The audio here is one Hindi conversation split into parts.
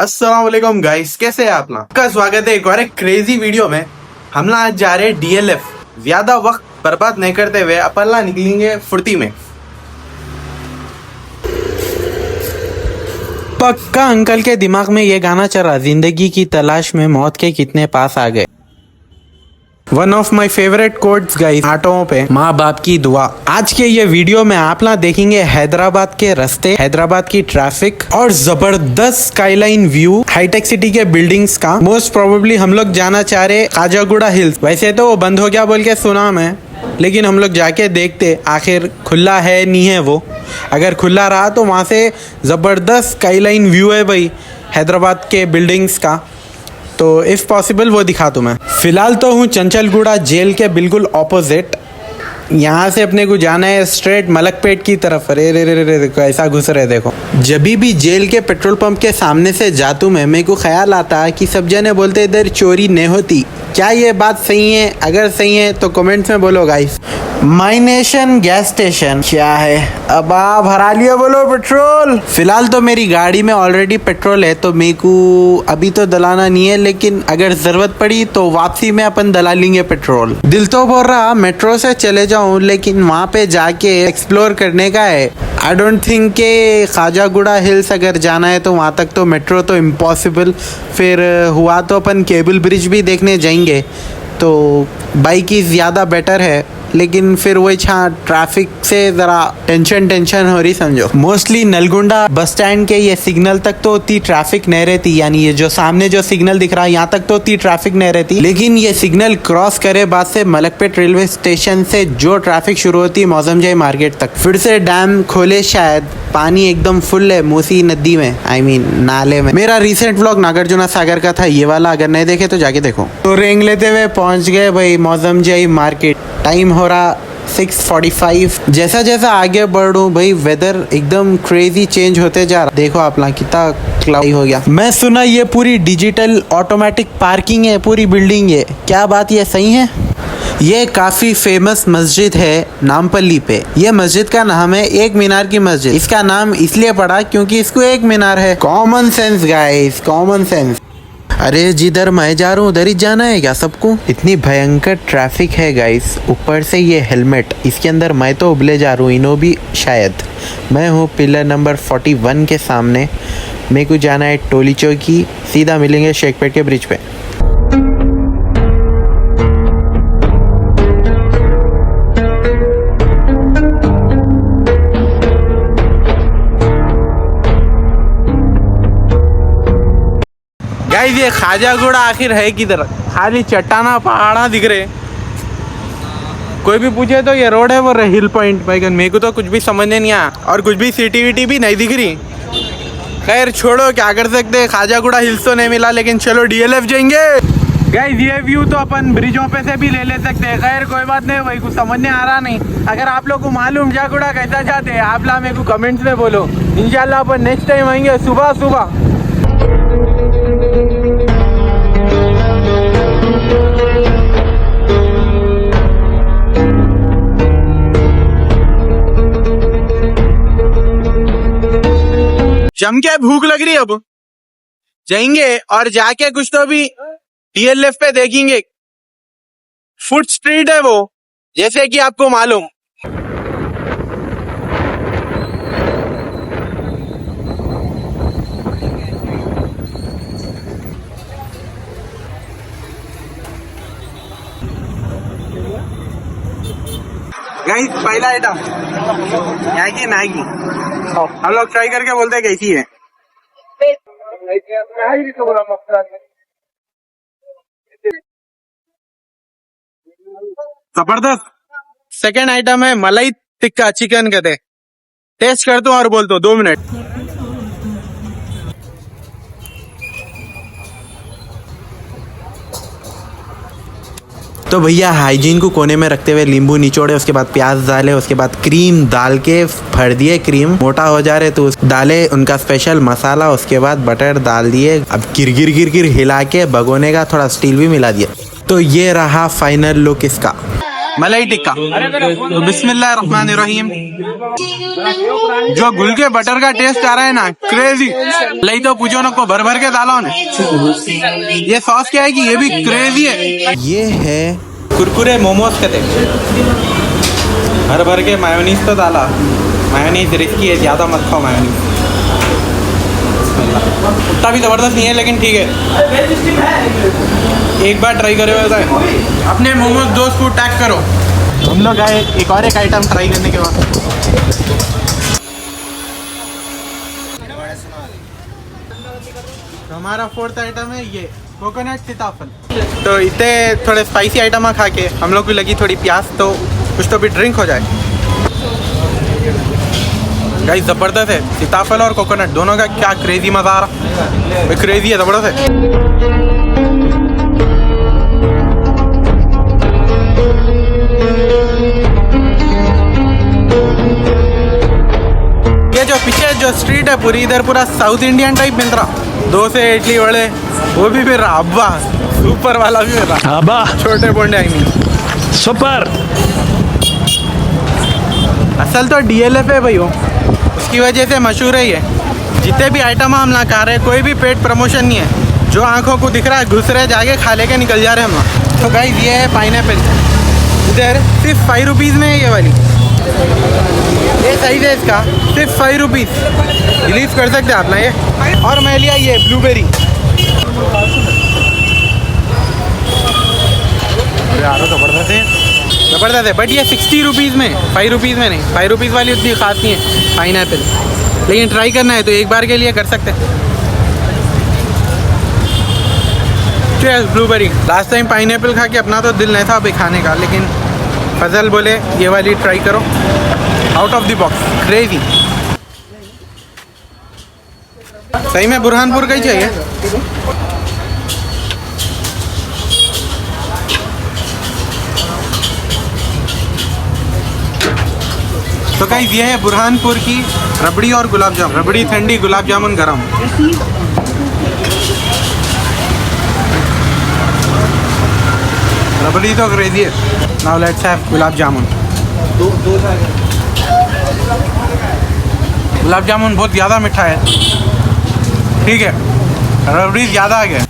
अस्सलाम वालेकुम गाइस, कैसे हैं आप लोग? आपका स्वागत है एक और एक क्रेजी वीडियो में। हम लोग आज जा रहे हैं डीएलएफ। ज्यादा वक्त बर्बाद नहीं करते हुए अपन लोग निकलेंगे फुर्ती में। पक्का अंकल के दिमाग में ये गाना चला, जिंदगी की तलाश में मौत के कितने पास आ गए। One of my favourite quotes guys, ऑटोओं पे माँ बाप की दुआ। आज के ये वीडियो में आप लोग देखेंगे हैदराबाद के रास्ते, हैदराबाद की ट्रैफिक और जबरदस्त स्काईलाइन व्यू, हाईटेक सिटी के बिल्डिंग्स का। मोस्ट प्रोबेबली हम लोग जाना चाह रहे काजागुड़ा हिल्स। वैसे तो वो बंद हो गया बोल के सुना मैं, लेकिन हम लोग जाके देखते आखिर खुला है नहीं है वो। अगर खुला रहा तो वहाँ से ज़बरदस्त स्काईलाइन व्यू है भाई हैदराबाद के बिल्डिंग्स का, तो इफ़ पॉसिबल वो दिखा दूँ मैं। फ़िलहाल तो हूँ चंचलगुड़ा जेल के बिल्कुल ऑपोजिट। यहाँ से अपने को जाना है स्ट्रेट मलकपेट की तरफ। अरे रे रे रे देखो ऐसा घुस रहे देखो। जब भी जेल के पेट्रोल पंप के सामने से जातू मैं, मेरे को ख्याल आता है कि सब जने बोलते इधर चोरी नहीं होती। क्या ये बात सही है? अगर सही है तो कमेंट्स में बोलो guys. My nation gas station क्या है? अब आप भरा लिया बोलो पेट्रोल। फिलहाल तो मेरी गाड़ी में ऑलरेडी पेट्रोल है, तो मेरे को अभी तो डलाना नहीं है, लेकिन अगर ज़रूरत पड़ी तो वापसी में अपन डला लेंगे पेट्रोल। दिल तो बोल रहा मेट्रो से चले जाऊँ, लेकिन वहाँ पे जाके एक्सप्लोर करने का है। आई डोंट थिंक के काजागुड़ा हिल्स अगर जाना है तो वहाँ तक तो मेट्रो तो इम्पॉसिबल। फिर हुआ तो अपन केबल ब्रिज भी देखने जाएंगे, तो बाइक ही ज़्यादा बेटर है। लेकिन फिर वही ट्रैफिक से ज़रा टेंशन हो रही समझो। मोस्टली नलगुंडा बस स्टैंड के ये सिग्नल तक तो उतनी ट्रैफिक नहीं रहती, यानी ये जो सामने जो सिग्नल दिख रहा है यहाँ तक तो उतनी ट्रैफिक नहीं रहती। लेकिन ये सिग्नल क्रॉस करे बाद से मलकपेट रेलवे स्टेशन से जो ट्रैफिक शुरू होती है मौजमजाई मार्केट तक। फिर से डैम खोले शायद, पानी एकदम फुल है मूसी नदी में, आई मीन नाले में। मेरा रिसेंट व्लॉग नागार्जुना सागर का था ये वाला, अगर नहीं देखे तो जाके देखो। तो रेंग लेते हुए पहुंच गए भाई मौजमजाई मार्केट। टाइम हो रहा 6:45। जैसा जैसा आगे बढ़ूं भाई वेदर एकदम क्रेजी चेंज होते जा रहा। देखो आप लोग कितना क्लाउडी हो गया। मैं सुना ये पूरी डिजिटल ऑटोमेटिक पार्किंग है पूरी बिल्डिंग है। क्या बात ये सही है? ये काफ़ी फेमस मस्जिद है नामपल्ली पे। ये मस्जिद का नाम है एक मीनार की मस्जिद। इसका नाम इसलिए पड़ा क्योंकि इसको एक मीनार है। Common sense guys, common sense. अरे जिधर मैं जा रहा हूँ उधर ही जाना है क्या सबको? इतनी भयंकर ट्रैफिक है गाइस, ऊपर से ये हेलमेट, इसके अंदर मैं तो उबले जा रहा हूँ, इनो भी शायद। मैं हूँ पिलर नंबर 41 के सामने। मेरे को जाना है टोली चौकी, सीधा मिलेंगे शेखपेट के ब्रिज पे। गाइस ये खाजागुड़ा आखिर है किधर? खाली चट्टाना पहाड़ा दिख रहे। कोई भी पूछे तो ये रोड है वो हिल पॉइंट। भाई मेरे को तो कुछ भी समझने नहीं आया, और कुछ भी सिटी विटी भी नहीं दिख रही। खैर छोड़ो, क्या कर सकते। खाजागुड़ा हिल्स तो नहीं मिला, लेकिन चलो डीएलएफ जाएंगे। गाइस ये व्यू तो अपन ब्रिजों पे से भी ले सकते हैं। खैर कोई बात नहीं भाई, कुछ समझने आ रहा नहीं। अगर आप लोग को मालूम खाजागुड़ा कैसा जाते हैं आप लोग मेरे को कमेंट्स में बोलो। इंशाल्लाह अपन नेक्स्ट टाइम आएंगे सुबह सुबह। जम के भूख लग रही, अब जाएंगे और जाके कुछ तो भी डीएलएफ पे देखेंगे। फूड स्ट्रीट है वो, जैसे कि आपको मालूम। गाइस पहला आइटम यहाँ की मैगी, हम लोग ट्राई करके बोलते हैं कैसी है। जबरदस्त। सेकेंड आइटम है मलाई टिक्का चिकन कहते। टेस्ट करता हूँ और बोलता हूँ 2 मिनट। तो भैया हाइजीन को कोने में रखते हुए नींबू निचोड़े, उसके बाद प्याज डाले, उसके बाद क्रीम डाल के भर दिए। क्रीम मोटा हो जा रहे तो डाले उनका स्पेशल मसाला, उसके बाद बटर डाल दिए। अब गिर हिला के भगोने का थोड़ा स्टील भी मिला दिया। तो ये रहा फाइनल लुक इसका। मलाई टिक्का। तो बिस्मिल्लाहिर्रहमानिर्रहीम। जो गुल के बटर का टेस्ट आ रहा है ना, क्रेजी। मलाई तो पूछो ना को भर भर के डालो ने। ये सॉस क्या है कि ये भी क्रेजी है। ये है कुरकुरे मोमोज कहते हैं। भर भर के मायोनीज तो डाला। मायोनीज रिस्की है, ज़्यादा मत खाओ मायोनीज। उतना भी ज़बरदस्त नहीं है लेकिन ठीक है, एक बार ट्राई करे होता है। अपने मोमोज दोस्त को टैग करो। हम लोग आए एक और एक आइटम ट्राई करने के बाद। तो हमारा फोर्थ आइटम है ये कोकोनट सीताफल। तो इतने थोड़े स्पाइसी आइटम खा के हम लोग को लगी थोड़ी प्यास, तो कुछ तो भी ड्रिंक हो जाए। गाइस ज़बरदस्त है, सीताफल और कोकोनट दोनों का क्या क्रेजी मज़ा आ रहा। क्रेजी है, ज़बरदस्त है। ये जो पीछे जो स्ट्रीट है पूरी, इधर पूरा साउथ इंडियन टाइप मिल रहा। डोसे, इडली, वड़े वो भी मिल रहा। अब्बा सुपर वाला भी मिल रहा। अब्बा छोटे बोंडे आई मीन सुपर। असल तो DLF है भाई, वो उसकी वजह से मशहूर है ये। जितने भी आइटम हम ना खा रहे, कोई भी पेड प्रमोशन नहीं है। जो आंखों को दिख रहा है घुस रहे, जाके खा लेके निकल जा रहे हम लोग। तो गाइस ये है पाइनएप्पल। इधर सिर्फ 5 रुपीज़ में है ये वाली। ये साइज है इसका, सिर्फ 5 रुपीज़। बिलीव कर सकते हैं आप ना ये। और मैं लिया ये ब्लूबेरी। यार ज़बरदस्त है, ज़बरदस्त है। बट ये 60 रुपीज़ में, 5 रुपीज़ में नहीं। 5 रुपीज़ वाली उतनी खास नहीं है पाइनएप्पल, लेकिन ट्राई करना है तो एक बार के लिए कर सकते हैं। ब्लूबेरी। लास्ट टाइम पाइनएप्पल खा के अपना तो दिल नहीं था अभी खाने का, लेकिन फजल बोले ये वाली ट्राई करो, out of the box, crazy. सही में बुरहानपुर का ही चाहिए। तो गाइस ये है बुरहानपुर की रबड़ी और गुलाब जामुन। रबड़ी ठंडी, गुलाब जामुन गरम। रबड़ी तो क्रेजी है। Now let's have gulab jamun. Gulab jamun बहुत ज़्यादा मीठा है, ठीक है। रबड़ी ज़्यादा आ गया।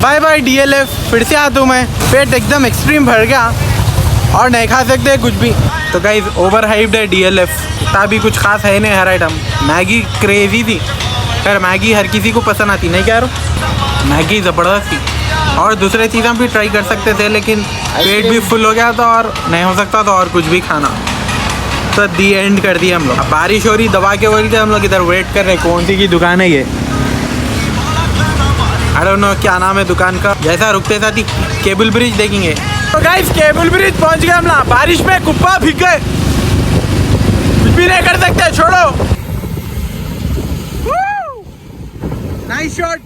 Bye bye DLF। फिर से आता हूँ मैं, पेट एकदम एक्सट्रीम भर गया और नहीं खा सकते कुछ भी। तो गाइस ओवर हाइप्ड है DLF। इतना भी कुछ खास है नहीं हर आइटम। मैगी क्रेजी थी, खैर मैगी हर किसी को पसंद आती नहीं, क्या यार मैगी ज़बरदस्त थी। और दूसरे चीज़ें भी ट्राई कर सकते थे, लेकिन पेट भी फुल हो गया था और नहीं हो सकता तो और कुछ भी खाना। तो दी एंड कर दिया हम लोग। बारिश हो रही, दबा के बोल के हम लोग इधर वेट कर रहे। कौन सी की दुकान है ये, आई डोंट नो क्या नाम है दुकान का। जैसा रुकते साथ ही केबल ब्रिज देखेंगे। तो गाइस केबल ब्रिज पहुंच गए हम ना। बारिश में कुप्पा भीग गए, कुछ भी नहीं कर सकते, छोड़ो। Nice shot.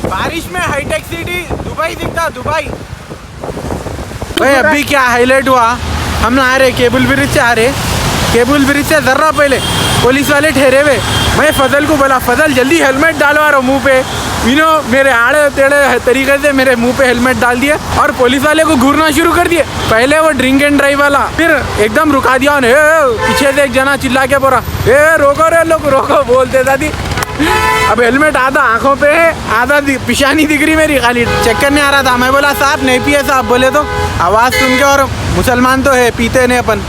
बारिश में हाईटेक सिटी दुबई दिखता, दुबई। भाई अभी क्या हाईलाइट हुआ, हम ना आ रहे केबल ब्रिज से आ रहे। केबल ब्रिज से जर्रा पहले पुलिस वाले ठहरे हुए। मैं फजल को बोला, फजल जल्दी हेलमेट डालो यार मुंह पे। मेरे आड़े टेढ़े तरीके से मेरे मुंह पे हेलमेट डाल दिए और पुलिस वाले को घूरना शुरू कर दिए। पहले वो ड्रिंक एंड ड्राइव वाला, फिर एकदम रुका दिया उन्हें। पीछे से एक जना चिल्ला के बोला, ए रोको रे लोग रोको, बोलते था। अब हेलमेट आधा आंखों पे है, आधा पिशानी दिख रही मेरी, खाली चेक करने आ रहा था। मैं बोला साहब नहीं पिए साहब, बोले तो आवाज़ सुन के, और मुसलमान तो है पीते नहीं अपन।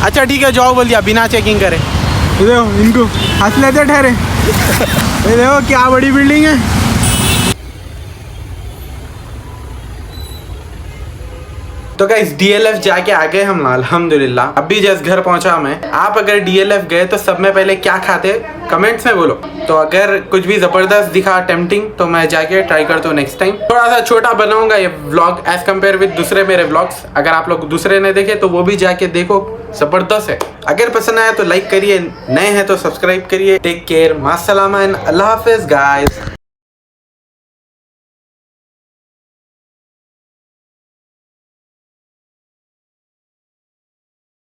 अच्छा ठीक है जाओ बोल दिया बिना चेकिंग करे। देखो इनको हंस लेते ठहरे। ये देखो क्या बड़ी बिल्डिंग है। तो गाइस DLF जाके आ गए हम अल्हम्दुलिल्लाह। अभी जस्ट घर पहुंचा मैं। आप अगर DLF गए तो सब में पहले क्या खाते कमेंट्स में बोलो। तो अगर कुछ भी जबरदस्त दिखा टेम्पटिंग तो मैं जाके ट्राई करता हूँ नेक्स्ट टाइम। थोड़ा सा छोटा बनाऊंगा ये व्लॉग एज कम्पेयर विद दूसरे मेरे व्लॉग्स। अगर आप लोग दूसरे ने देखे तो वो भी जाके देखो, जबरदस्त है। अगर पसंद आया तो लाइक करिए, नए हैं तो सब्सक्राइब करिए। टेक केयर, मास्सलामा एंड अल्लाह हाफिज गाइस।